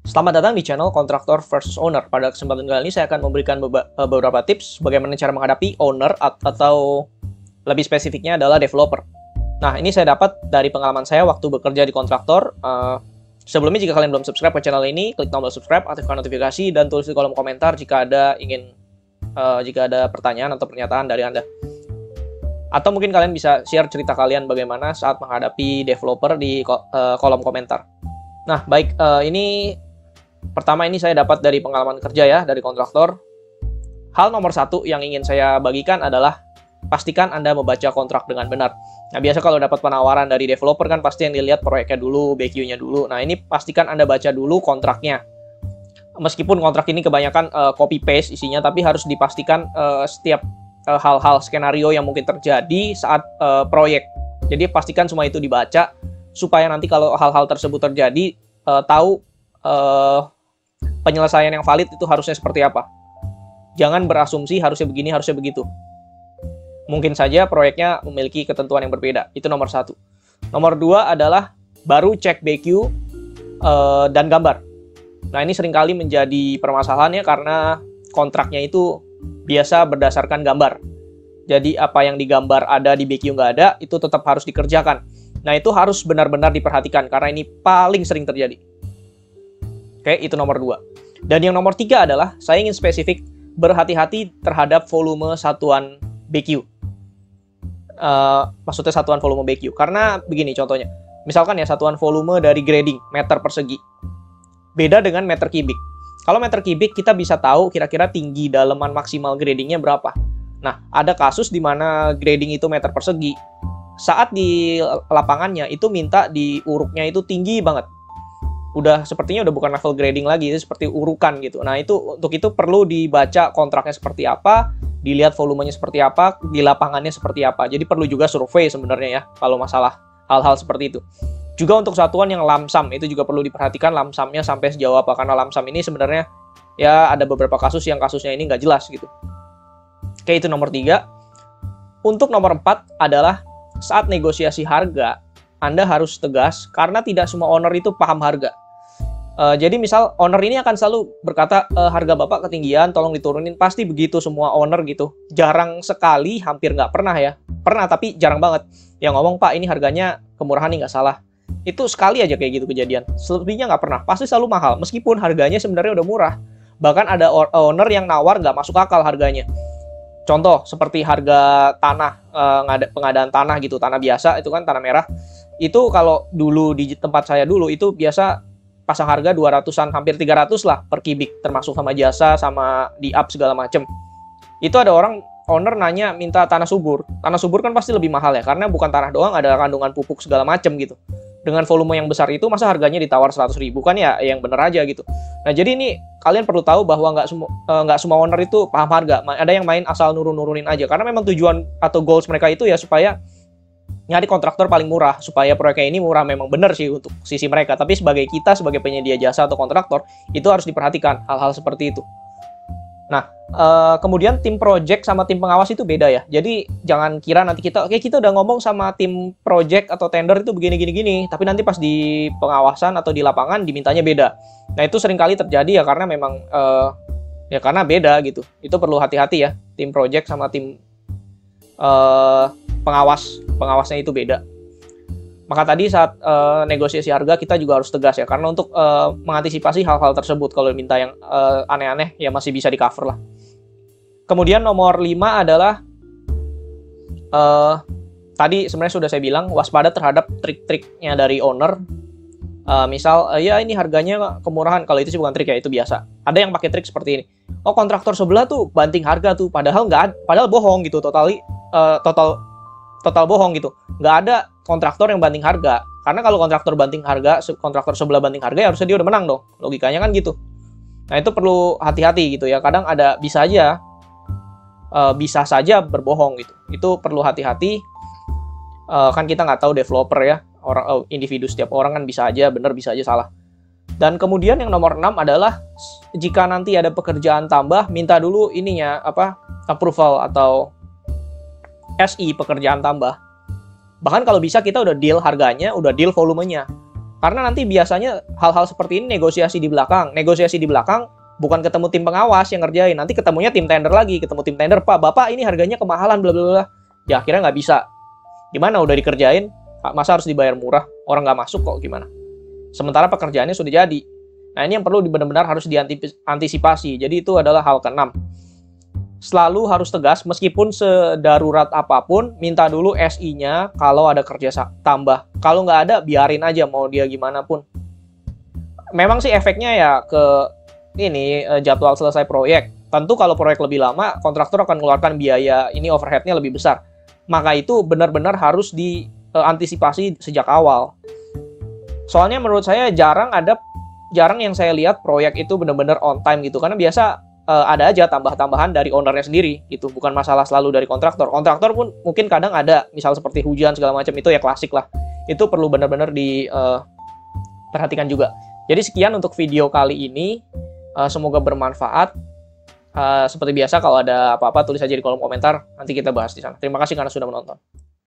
Selamat datang di channel Kontraktor versus Owner. Pada kesempatan kali ini saya akan memberikan beberapa tips bagaimana cara menghadapi owner atau lebih spesifiknya adalah developer. Nah, ini saya dapat dari pengalaman saya waktu bekerja di kontraktor. Sebelumnya, jika kalian belum subscribe ke channel ini, klik tombol subscribe, aktifkan notifikasi, dan tulis di kolom komentar jika ada pertanyaan atau pernyataan dari Anda. Atau mungkin kalian bisa share cerita kalian bagaimana saat menghadapi developer di kolom komentar. Nah, baik, pertama ini saya dapat dari pengalaman kerja ya, dari kontraktor. Hal nomor satu yang ingin saya bagikan adalah pastikan Anda membaca kontrak dengan benar. Nah, biasa kalau dapat penawaran dari developer kan pasti yang dilihat proyeknya dulu, BQ-nya dulu. Nah, ini pastikan Anda baca dulu kontraknya. Meskipun kontrak ini kebanyakan copy-paste isinya, tapi harus dipastikan setiap hal-hal skenario yang mungkin terjadi saat proyek. Jadi pastikan semua itu dibaca, supaya nanti kalau hal-hal tersebut terjadi, tahu penyelesaian yang valid itu harusnya seperti apa. Jangan berasumsi harusnya begini, harusnya begitu. Mungkin saja proyeknya memiliki ketentuan yang berbeda. Itu nomor satu. Nomor dua adalah baru cek BQ dan gambar. Nah, ini seringkali menjadi permasalahannya karena kontraknya itu biasa berdasarkan gambar. Jadi apa yang digambar ada di BQ nggak ada, itu tetap harus dikerjakan. Nah, itu harus benar-benar diperhatikan karena ini paling sering terjadi. Oke, itu nomor 2. Dan yang nomor 3 adalah, saya ingin spesifik, berhati-hati terhadap volume satuan BQ. Maksudnya satuan volume BQ. Karena begini contohnya, misalkan ya satuan volume dari grading, meter persegi. Beda dengan meter kubik. Kalau meter kubik kita bisa tahu kira-kira tinggi daleman maksimal gradingnya berapa. Nah, ada kasus di mana grading itu meter persegi. Saat di lapangannya itu minta di uruknya itu tinggi banget. Sepertinya udah bukan level grading lagi, itu seperti urukan gitu. Nah, untuk itu perlu dibaca kontraknya seperti apa, dilihat volumenya seperti apa, di lapangannya seperti apa. Jadi perlu juga survei sebenarnya ya, kalau masalah hal-hal seperti itu. Juga untuk satuan yang lamsam, itu juga perlu diperhatikan lamsamnya sampai sejauh apa. Karena lamsam ini sebenarnya ya ada beberapa kasus yang kasusnya ini nggak jelas gitu. Oke, itu nomor 3. Untuk nomor 4 adalah saat negosiasi harga, Anda harus tegas karena tidak semua owner itu paham harga. Jadi misal owner ini akan selalu berkata, harga Bapak ketinggian, tolong diturunin. Pasti begitu semua owner gitu. Jarang sekali, hampir nggak pernah ya. Pernah, tapi jarang banget. Yang ngomong, Pak ini harganya kemurahan nih, nggak salah. Itu sekali aja kayak gitu kejadian. Selebihnya nggak pernah. Pasti selalu mahal, meskipun harganya sebenarnya udah murah. Bahkan ada owner yang nawar nggak masuk akal harganya. Contoh, seperti harga tanah, pengadaan tanah gitu, tanah biasa, itu kan tanah merah. Itu kalau dulu di tempat saya dulu, itu biasa pasang harga 200-an, hampir 300 lah per kubik, termasuk sama jasa, sama di-up segala macem. Itu ada owner nanya minta tanah subur. Tanah subur kan pasti lebih mahal ya, karena bukan tanah doang, ada kandungan pupuk segala macem gitu. Dengan volume yang besar itu, masa harganya ditawar 100.000 kan ya yang bener aja gitu. Nah, jadi ini kalian perlu tahu bahwa nggak semua owner itu paham harga. Ada yang main asal nurunin aja, karena memang tujuan atau goals mereka itu ya supaya nyari kontraktor paling murah, supaya proyeknya ini murah. Memang benar sih untuk sisi mereka, tapi sebagai kita, sebagai penyedia jasa atau kontraktor, itu harus diperhatikan hal-hal seperti itu. Nah, kemudian tim project sama tim pengawas itu beda ya. Jadi jangan kira nanti kita udah ngomong sama tim project atau tender itu begini, tapi nanti pas di pengawasan atau di lapangan dimintanya beda. Nah, itu seringkali terjadi ya, karena memang karena beda gitu. Itu perlu hati-hati ya, tim project sama tim pengawasnya itu beda. Maka tadi saat negosiasi harga kita juga harus tegas ya, karena untuk mengantisipasi hal-hal tersebut, kalau minta yang aneh-aneh ya masih bisa di cover lah. Kemudian nomor 5 adalah tadi sebenarnya sudah saya bilang, waspada terhadap trik-triknya dari owner. Misal ya ini harganya kemurahan, kalau itu sih bukan trik ya, itu biasa. Ada yang pakai trik seperti ini. Oh, kontraktor sebelah tuh banting harga tuh, padahal bohong gitu, total bohong gitu. Nggak ada kontraktor yang banting harga. Karena kalau kontraktor banting harga, kontraktor sebelah banting harga, ya harusnya dia udah menang dong. Logikanya kan gitu. Nah, itu perlu hati-hati gitu ya. Kadang bisa saja berbohong gitu. Itu perlu hati-hati. Kan kita nggak tahu developer ya. Individu setiap orang kan bisa aja benar, bisa aja salah. Dan kemudian yang nomor 6 adalah, jika nanti ada pekerjaan tambah, minta dulu approval atau SI pekerjaan tambah. Bahkan kalau bisa kita udah deal harganya, udah deal volumenya. Karena nanti biasanya hal-hal seperti ini negosiasi di belakang. Negosiasi di belakang bukan ketemu tim pengawas yang ngerjain. Nanti ketemunya tim tender lagi. Ketemu tim tender, Pak, Bapak ini harganya kemahalan, bla bla bla. Ya akhirnya nggak bisa. Gimana udah dikerjain, masa harus dibayar murah? Orang nggak masuk kok, gimana? Sementara pekerjaannya sudah jadi. Nah ini yang perlu benar-benar harus diantisipasi. Jadi itu adalah hal keenam. Selalu harus tegas, meskipun sedarurat apapun, minta dulu SI-nya kalau ada kerja tambah. Kalau nggak ada, biarin aja mau dia gimana pun. Memang sih efeknya ya ke ini jadwal selesai proyek. Tentu kalau proyek lebih lama, kontraktor akan mengeluarkan biaya ini overhead-nya lebih besar. Maka itu benar-benar harus diantisipasi sejak awal. Soalnya menurut saya jarang yang saya lihat proyek itu benar-benar on time gitu. Karena biasa ada aja tambah-tambahan dari ownernya sendiri gitu, bukan masalah selalu dari kontraktor. Kontraktor pun mungkin kadang ada, misal seperti hujan segala macam, itu ya klasik lah. Itu perlu benar-benar diperhatikan juga. Jadi sekian untuk video kali ini, semoga bermanfaat. Seperti biasa kalau ada apa-apa tulis aja di kolom komentar, nanti kita bahas di sana. Terima kasih karena sudah menonton.